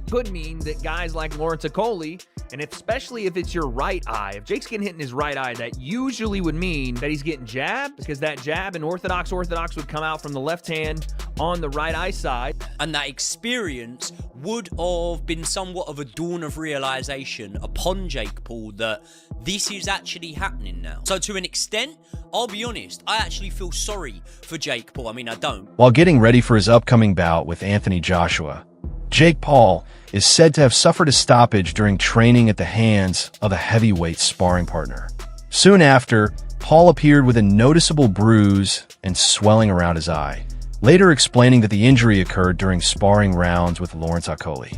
Could mean that guys like Lawrence Okoli, and especially if it's your right eye, if Jake's getting hit in his right eye, that usually would mean that he's getting jabbed, because that jab in orthodox would come out from the left hand on the right eye side. And that experience would have been somewhat of a dawn of realization upon Jake Paul that this is actually happening now. So to an extent, I'll be honest, I actually feel sorry for Jake Paul. I mean, I don't. While getting ready for his upcoming bout with Anthony Joshua, Jake Paul is said to have suffered a stoppage during training at the hands of a heavyweight sparring partner. Soon after, Paul appeared with a noticeable bruise and swelling around his eye, later explaining that the injury occurred during sparring rounds with Lawrence Okoli.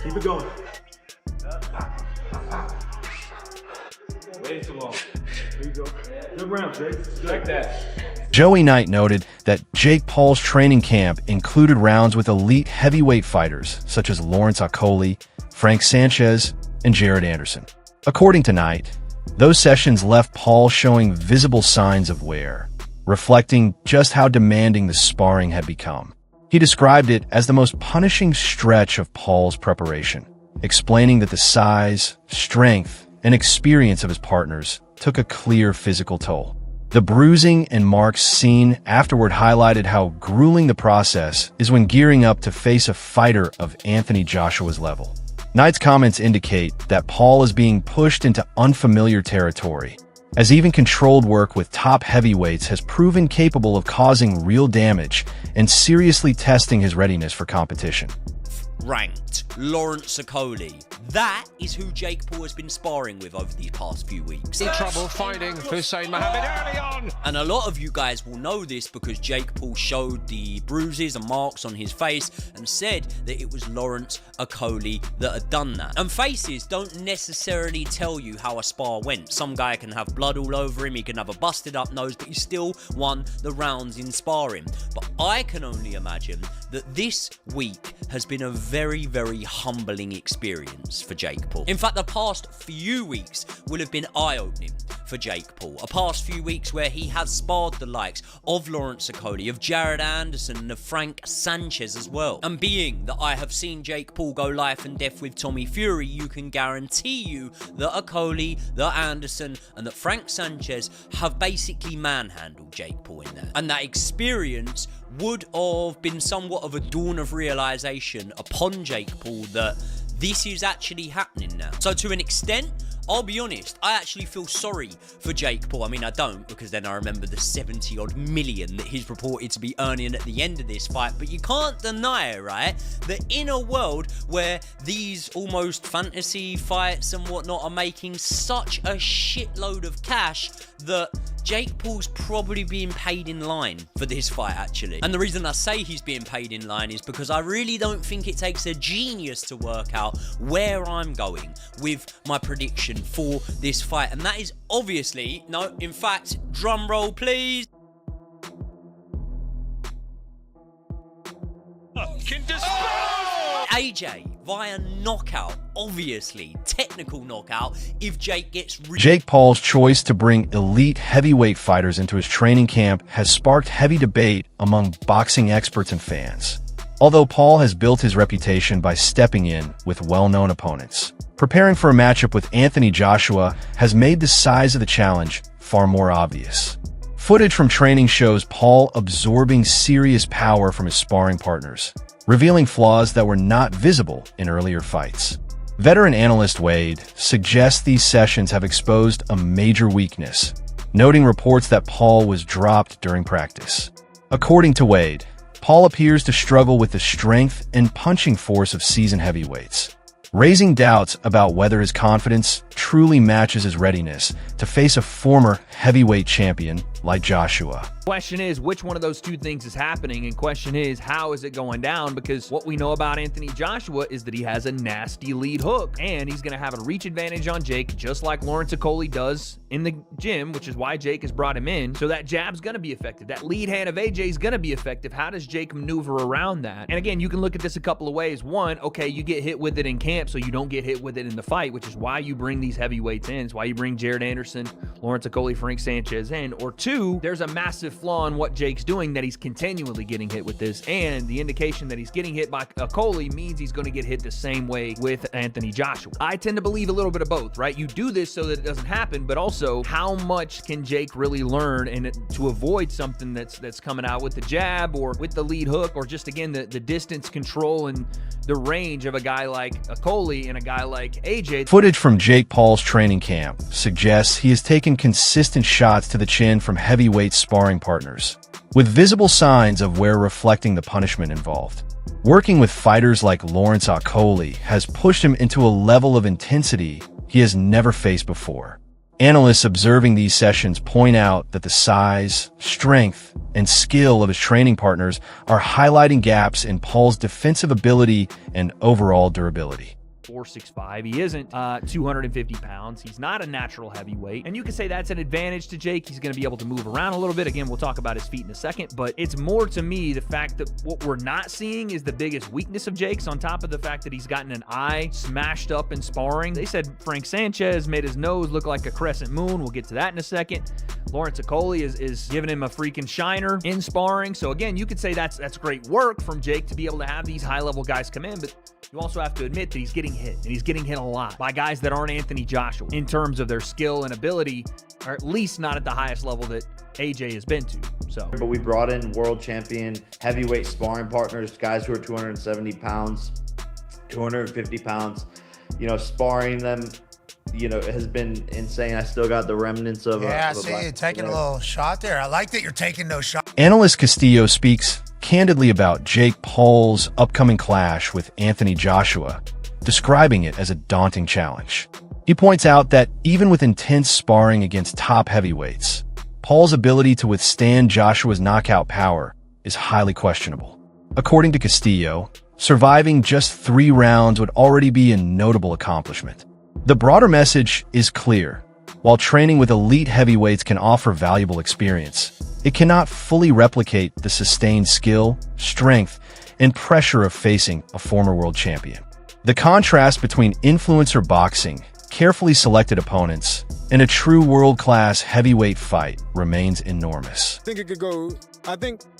Keep it going. Way too long. There you go. Good round, Jake. Like that. Joey Knight noted that Jake Paul's training camp included rounds with elite heavyweight fighters such as Lawrence Okoli, Frank Sanchez, and Jared Anderson. According to Knight, those sessions left Paul showing visible signs of wear, reflecting just how demanding the sparring had become. He described it as the most punishing stretch of Paul's preparation, explaining that the size, strength, and experience of his partners took a clear physical toll. The bruising and marks seen afterward highlighted how grueling the process is when gearing up to face a fighter of Anthony Joshua's level. Knight's comments indicate that Paul is being pushed into unfamiliar territory, as even controlled work with top heavyweights has proven capable of causing real damage and seriously testing his readiness for competition. Ranked Lawrence Okoli. That is who Jake Paul has been sparring with over these past few weeks. In trouble finding Hussein Mohammed early on. And a lot of you guys will know this because Jake Paul showed the bruises and marks on his face and said that it was Lawrence Okoli that had done that. And faces don't necessarily tell you how a spar went. Some guy can have blood all over him, he can have a busted up nose, but he still won the rounds in sparring. But I can only imagine that this week has been a very, very humbling experience for Jake Paul. In fact, the past few weeks will have been eye-opening for Jake Paul. A past few weeks where he has sparred the likes of Lawrence Okoli, of Jared Anderson, and of Frank Sanchez as well. And being that I have seen Jake Paul go life and death with Tommy Fury, you can guarantee you that Okoli, that Anderson, and that Frank Sanchez have basically manhandled Jake Paul in there. And that experience would have been somewhat of a dawn of realization upon Jake Paul that this is actually happening now. So to an extent, I'll be honest, I actually feel sorry for Jake Paul. I mean, I don't, because then I remember the 70-odd million that he's reported to be earning at the end of this fight. But you can't deny, right, that in a world where these almost fantasy fights and whatnot are making such a shitload of cash, that Jake Paul's probably being paid in line for this fight, actually. And the reason I say he's being paid in line is because I really don't think it takes a genius to work out where I'm going with my prediction for this fight. And that is obviously, no, in fact, drum roll, please. AJ via knockout, obviously technical knockout if Jake gets Jake Paul's choice to bring elite heavyweight fighters into his training camp has sparked heavy debate among boxing experts and fans. Although Paul has built his reputation by stepping in with well-known opponents, preparing for a matchup with Anthony Joshua has made the size of the challenge far more obvious. Footage from training shows Paul absorbing serious power from his sparring partners, revealing flaws that were not visible in earlier fights. Veteran analyst Wade suggests these sessions have exposed a major weakness, noting reports that Paul was dropped during practice. According to Wade, Paul appears to struggle with the strength and punching force of seasoned heavyweights, raising doubts about whether his confidence truly matches his readiness to face a former heavyweight champion like Joshua. Question is, which one of those two things is happening? And question is, how is it going down? Because what we know about Anthony Joshua is that he has a nasty lead hook, and he's going to have a reach advantage on Jake, just like Lawrence Okoli does in the gym, which is why Jake has brought him in. So that jab's going to be effective. That lead hand of AJ is going to be effective. How does Jake maneuver around that? And again, you can look at this a couple of ways. One, okay, you get hit with it in camp, so you don't get hit with it in the fight, which is why you bring these heavyweights in. It's why you bring Jared Anderson, Lawrence Okolie, Frank Sanchez in. Or two, there's a massive flaw in what Jake's doing, that he's continually getting hit with this, and the indication that he's getting hit by Okolie means he's going to get hit the same way with Anthony Joshua. I tend to believe a little bit of both, right? You do this so that it doesn't happen, but also how much can Jake really learn and to avoid something that's coming out with the jab or with the lead hook, or just, again, the distance control and the range of a guy like Okolie and a guy like AJ. Footage from Jake Paul's training camp suggests he has taken consistent shots to the chin from heavyweight sparring partners, with visible signs of where reflecting the punishment involved. Working with fighters like Lawrence Okolie has pushed him into a level of intensity he has never faced before. Analysts observing these sessions point out that the size, strength, and skill of his training partners are highlighting gaps in Paul's defensive ability and overall durability. 4'6", he isn't 250 pounds. He's not a natural heavyweight. And you can say that's an advantage to Jake. He's going to be able to move around a little bit. Again, we'll talk about his feet in a second. But it's more, to me, the fact that what we're not seeing is the biggest weakness of Jake's, on top of the fact that he's gotten an eye smashed up in sparring. They said Frank Sanchez made his nose look like a crescent moon. We'll get to that in a second. Lawrence Okolie is giving him a freaking shiner in sparring. So again, you could say that's great work from Jake to be able to have these high-level guys come in, but you also have to admit that he's getting hit, and he's getting hit a lot by guys that aren't Anthony Joshua in terms of their skill and ability, or at least not at the highest level that AJ has been to. So, but we brought in world champion heavyweight sparring partners, guys who are 270 pounds, 250 pounds. You know, sparring them, you know, has been insane. I still got the remnants of I see you taking a little shot there. I like that you're taking those shots. Analyst Castillo speaks candidly about Jake Paul's upcoming clash with Anthony Joshua, describing it as a daunting challenge. He points out that even with intense sparring against top heavyweights, Paul's ability to withstand Joshua's knockout power is highly questionable. According to Castillo, surviving just 3 rounds would already be a notable accomplishment. The broader message is clear. While training with elite heavyweights can offer valuable experience, it cannot fully replicate the sustained skill, strength, and pressure of facing a former world champion. The contrast between influencer boxing, carefully selected opponents, and a true world-class heavyweight fight remains enormous. I think it could go,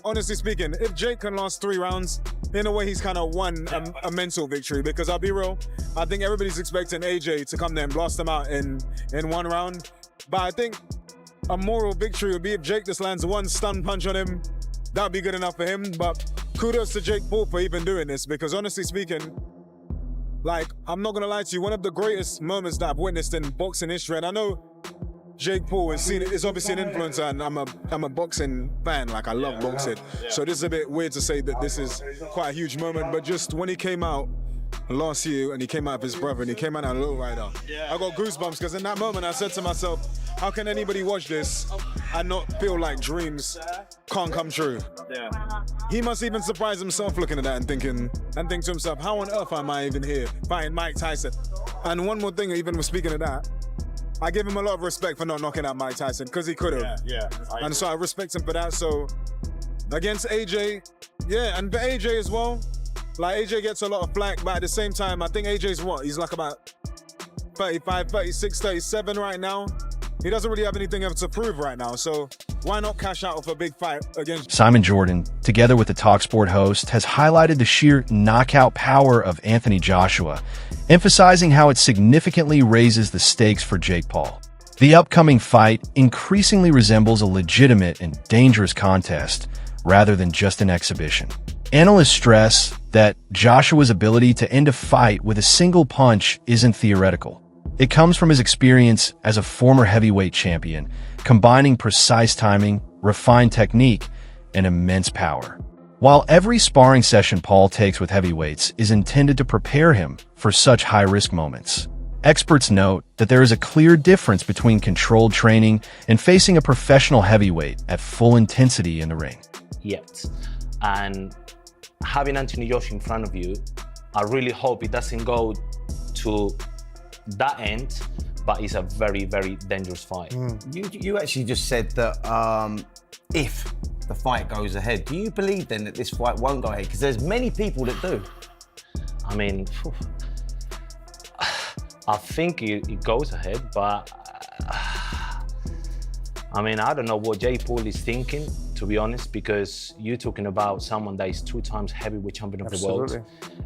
honestly speaking, if Jake can last 3 rounds, in a way he's kind of won a mental victory, because I'll be real, I think everybody's expecting AJ to come there and blast them out in 1 round. But I think a moral victory would be if Jake just lands 1 stun punch on him. That'd be good enough for him. But kudos to Jake Paul for even doing this, because honestly speaking, like, I'm not gonna lie to you, one of the greatest moments that I've witnessed in boxing history, and I know Jake Paul is obviously an influencer, and I'm a boxing fan, like I love boxing. So this is a bit weird to say that this is quite a huge moment, but just when he came out last year and he came out of his brother and he came out on a low rider, I got goosebumps, because in that moment I said to myself, how can anybody watch this and not feel like dreams can't come true? He must even surprise himself looking at that and think to himself, how on earth am I even here fighting Mike Tyson? And one more thing, even with speaking of that, I give him a lot of respect for not knocking out Mike Tyson, because he could have. And so I respect him for that. So against AJ, and for AJ as well, like AJ gets a lot of flack, but at the same time, I think AJ's he's like about 35, 36, 37 right now. He doesn't really have anything else to prove right now, so why not cash out of a big fight against... Simon Jordan, together with the TalkSport host, has highlighted the sheer knockout power of Anthony Joshua, emphasizing how it significantly raises the stakes for Jake Paul. The upcoming fight increasingly resembles a legitimate and dangerous contest rather than just an exhibition. Analysts stress that Joshua's ability to end a fight with a single punch isn't theoretical. It comes from his experience as a former heavyweight champion, combining precise timing, refined technique, and immense power. While every sparring session Paul takes with heavyweights is intended to prepare him for such high-risk moments, experts note that there is a clear difference between controlled training and facing a professional heavyweight at full intensity in the ring. Yet. And having Anthony Joshua in front of you, I really hope it doesn't go to that end, but it's a very, very dangerous fight. You actually just said that if the fight goes ahead, do you believe then that this fight won't go ahead? Because there's many people that do. I mean, I think it goes ahead, but I mean, I don't know what Jake Paul is thinking, to be honest, because you're talking about someone that is 2 times heavyweight champion of the world.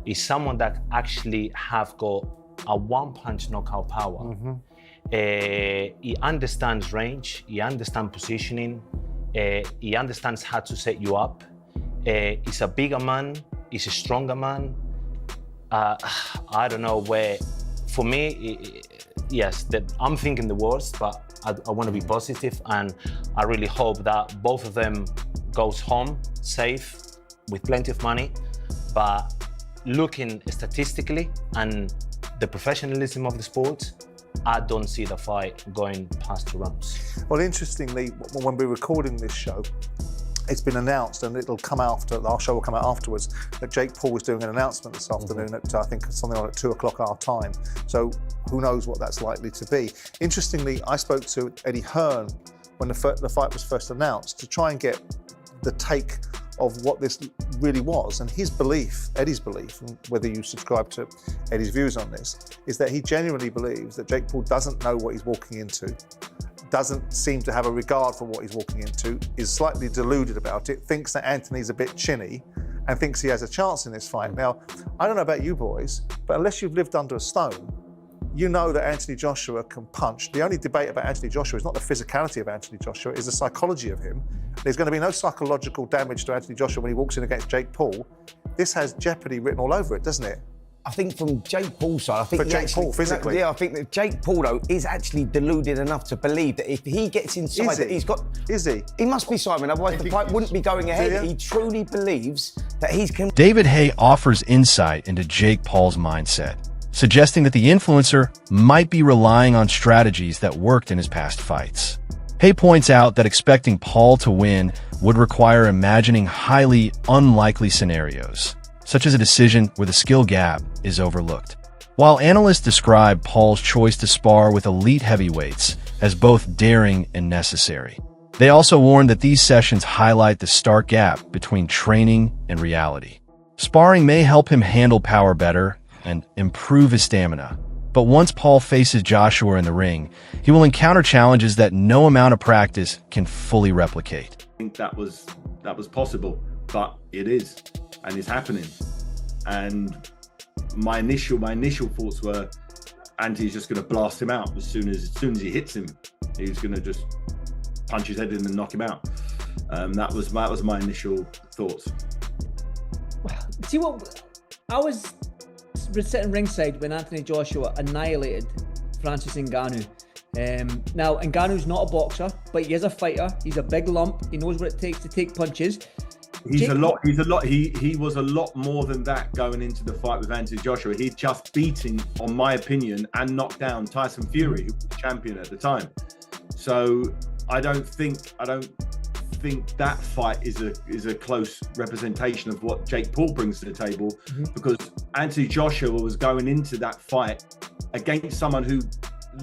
Is someone that actually have got a one-punch knockout power. He understands range, he understands positioning, he understands how to set you up. He's a bigger man, he's a stronger man. I don't know where, for me, yes, I'm thinking the worst, but I want to be positive, and I really hope that both of them goes home safe with plenty of money. But looking statistically and the professionalism of the sport, I don't see the fight going past 2 rounds. Well, interestingly, when we're recording this show, it's been announced, and it'll come after, our show will come out afterwards, that Jake Paul was doing an announcement this afternoon at, I think, something like 2 o'clock our time. So who knows what that's likely to be. Interestingly, I spoke to Eddie Hearn when the fight was first announced to try and get the take of what this really was. And his belief, Eddie's belief, and whether you subscribe to Eddie's views on this, is that he genuinely believes that Jake Paul doesn't know what he's walking into, doesn't seem to have a regard for what he's walking into, is slightly deluded about it, thinks that Anthony's a bit chinny, and thinks he has a chance in this fight. Now, I don't know about you boys, but unless you've lived under a stone, you know that Anthony Joshua can punch. The only debate about Anthony Joshua is not the physicality of Anthony Joshua, it's the psychology of him. There's going to be no psychological damage to Anthony Joshua when he walks in against Jake Paul. This has jeopardy written all over it, doesn't it? I think from Jake Paul's side, I think For Jake Paul, physically. Yeah, I think that Jake Paul, though, is actually deluded enough to believe that if he gets inside, that he's got. Is he? He must be, Simon. Otherwise, the fight wouldn't be going ahead. He truly believes that he's. David Hay offers insight into Jake Paul's mindset, suggesting that the influencer might be relying on strategies that worked in his past fights. Hay points out that expecting Paul to win would require imagining highly unlikely scenarios, such as a decision where the skill gap is overlooked. While analysts describe Paul's choice to spar with elite heavyweights as both daring and necessary, they also warn that these sessions highlight the stark gap between training and reality. Sparring may help him handle power better and improve his stamina, but once Paul faces Joshua in the ring, he will encounter challenges that no amount of practice can fully replicate. I think that was possible, but it is, and it's happening. And my initial thoughts were, Anthony's just going to blast him out as soon as he hits him. He's going to just punch his head in and knock him out. That was my initial thoughts. See what I was sitting ringside when Anthony Joshua annihilated Francis Ngannou. Now, Ngannou's not a boxer, but he is a fighter. He's a big lump. He knows what it takes to take punches. He was a lot more than that going into the fight with Anthony Joshua. He'd just beaten, on my opinion, and knocked down Tyson Fury, who was the champion at the time. So I don't think that fight is a close representation of what Jake Paul brings to the table, because Anthony Joshua was going into that fight against someone who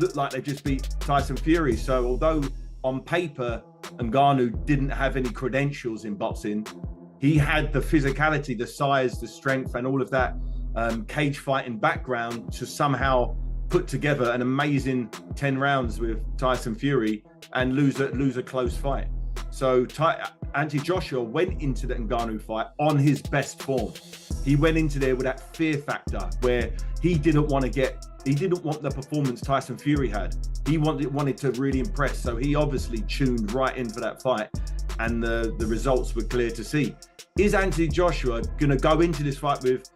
looked like they just beat Tyson Fury. So although on paper Ngannou didn't have any credentials in boxing, he had the physicality, the size, the strength, and all of that cage fighting background to somehow put together an amazing 10 rounds with Tyson Fury and lose a close fight. So Anthony Joshua went into the Ngannou fight on his best form. He went into there with that fear factor where he didn't want the performance Tyson Fury had. He wanted to really impress. So he obviously tuned right in for that fight, and the results were clear to see. Is Anthony Joshua going to go into this fight with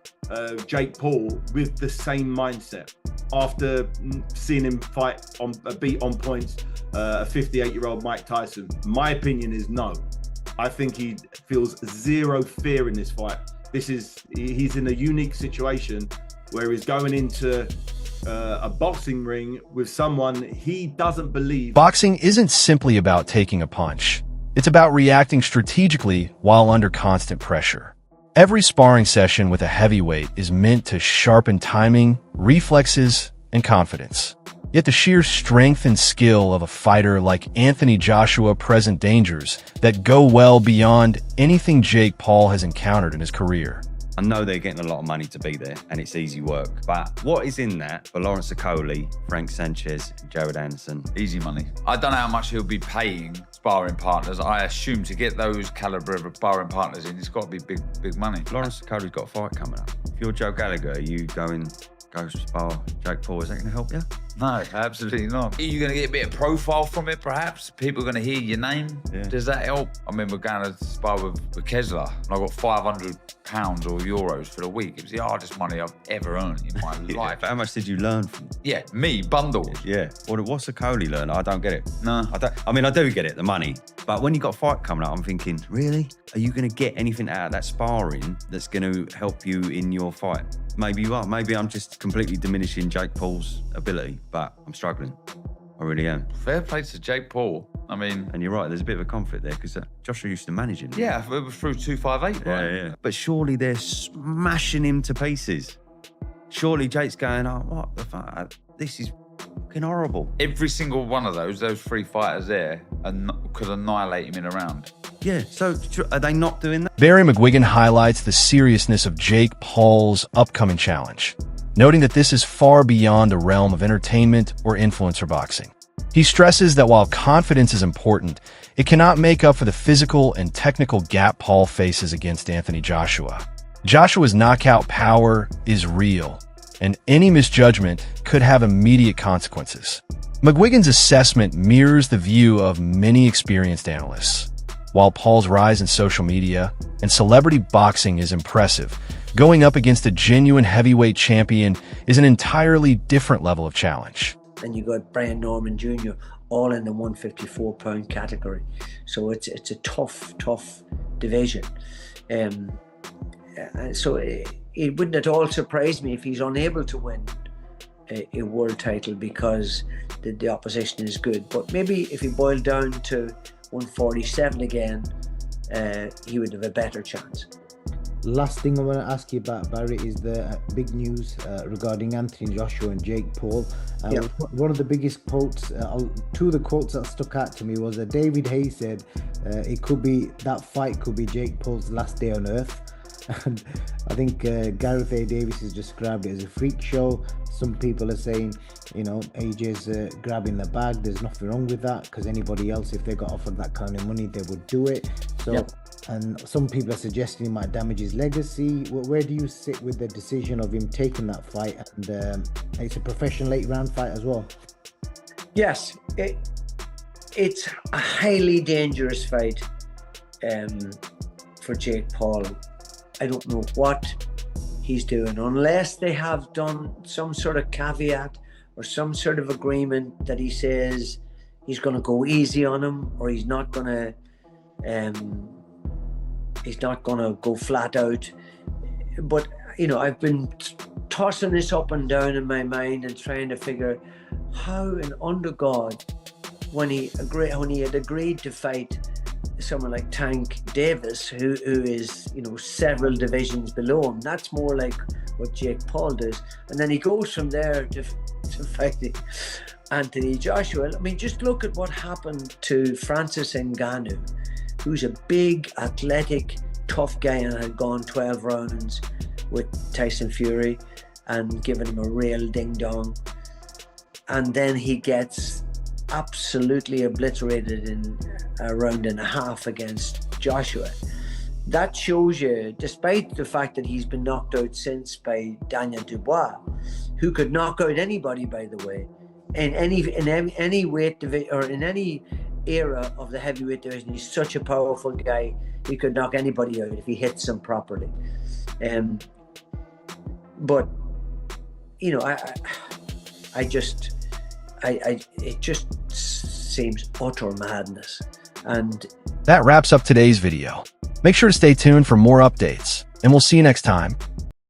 Jake Paul with the same mindset after seeing him beat on points a 58-year-old Mike Tyson? My opinion is no. I think he feels zero fear in this fight. He's in a unique situation where he's going into a boxing ring with someone he doesn't believe. Boxing isn't simply about taking a punch. It's about reacting strategically while under constant pressure. Every sparring session with a heavyweight is meant to sharpen timing, reflexes, and confidence. Yet the sheer strength and skill of a fighter like Anthony Joshua present dangers that go well beyond anything Jake Paul has encountered in his career. I know they're getting a lot of money to be there, and it's easy work. But what is in that for Lawrence Okoli, Frank Sanchez, and Jared Anderson? Easy money. I don't know how much he'll be paying sparring partners. I assume to get those caliber of sparring partners in, it's got to be big money. Lawrence Okoli's got a fight coming up. If you're Joe Gallagher, are you go spar Jake Paul? Is that going to help you? No, absolutely not. Are you going to get a bit of profile from it, perhaps? People are going to hear your name? Yeah. Does that help? I remember going to spar with Kessler, and I got £500 or euros for the week. It was the hardest money I've ever earned in my life. How much did you learn from? Yeah, me, bundled. Yeah. What's Okoli learn? I don't get it. No. I mean, I do get it, the money. But when you got a fight coming up, I'm thinking, really? Are you going to get anything out of that sparring that's going to help you in your fight? Maybe you are. Maybe I'm just completely diminishing Jake Paul's ability, but I'm struggling. I really am. Fair play to Jake Paul. I mean... And you're right, there's a bit of a conflict there, because Joshua used to manage him. Yeah, it was through 258, right? Yeah. But surely they're smashing him to pieces. Surely Jake's going, oh, what the fuck? This is fucking horrible. Every single one of those three fighters there could annihilate him in a round. Yeah, so are they not doing that? Barry McGuigan highlights the seriousness of Jake Paul's upcoming challenge, noting that this is far beyond the realm of entertainment or influencer boxing. He stresses that while confidence is important, it cannot make up for the physical and technical gap Paul faces against Anthony Joshua. Joshua's knockout power is real, and any misjudgment could have immediate consequences. McGuigan's assessment mirrors the view of many experienced analysts. While Paul's rise in social media and celebrity boxing is impressive, going up against a genuine heavyweight champion is an entirely different level of challenge. And you got Brian Norman Jr. all in the 154-pound category. So it's a tough division. So it wouldn't at all surprise me if he's unable to win a world title because the opposition is good. But maybe if he boiled down to 147 again, he would have a better chance. Last thing I want to ask you about, Barry, is the big news regarding Anthony Joshua and Jake Paul. One of the biggest quotes, two of the quotes that stuck out to me was that David Hayes said that fight could be Jake Paul's last day on earth. And I think Gareth A. Davis has described it as a freak show. Some people are saying, AJ's grabbing the bag. There's nothing wrong with that because anybody else, if they got offered that kind of money, they would do it. So, and some people are suggesting he might damage his legacy. Where do you sit with the decision of him taking that fight? And it's a professional late-round fight as well. Yes, it's a highly dangerous fight for Jake Paul. I don't know what he's doing unless they have done some sort of caveat or some sort of agreement that he says he's going to go easy on him or he's not going to go flat out. But I've been tossing this up and down in my mind and trying to figure how in under God when he had agreed to fight someone like Tank Davis, who is several divisions below him. That's more like what Jake Paul does, and then he goes from there to fighting Anthony Joshua. I mean, just look at what happened to Francis Ngannou, who's a big, athletic, tough guy and had gone 12 rounds with Tyson Fury and given him a real ding-dong, and then he gets absolutely obliterated in a round and a half against Joshua. That shows you, despite the fact that he's been knocked out since by Daniel Dubois, who could knock out anybody, by the way, in any weight division or in any era of the heavyweight division. He's such a powerful guy; he could knock anybody out if he hits them properly. But it just seems utter madness. And that wraps up today's video. Make sure to stay tuned for more updates, and we'll see you next time.